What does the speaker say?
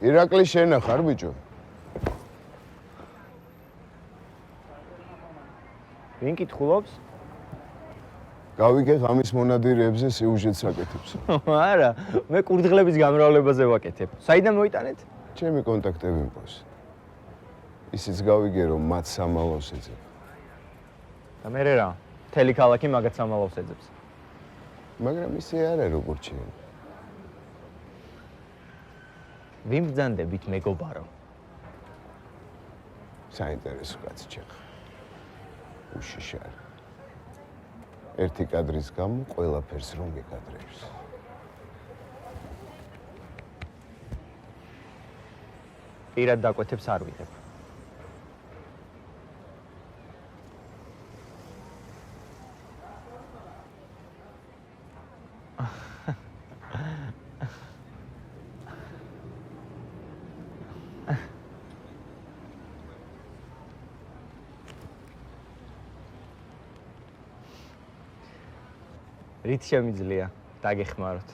ირაკლი შენა ხარ ბიჭო? ვინ კითხულობს? გავიგე ღამის მონადირეებზე სიუჟეტს აკეთებს. არა, მე კურდღლების გამრავლებაზე ვაკეთებ. საიდან მოიტანეთ? ჩემი კონტაქტები მყავს. ისიც გავიგე რომ მათ სამალავს ეძებ. და მე რა? მთელი ქალაქი მაგათ სამალავს ეძებს. მაგრამ ისე არა როგორ ჩემი. ვინ ბრძანდებით მეგობარო? საინტერესო კაცი ჩეხა. უშიშარი. ერთი კადრის გამო ყველაფერს რომ მეკადრებს. პირად დაკვეთებს არ ვიღებ. რით შემიძლია დაგეხმაროთ?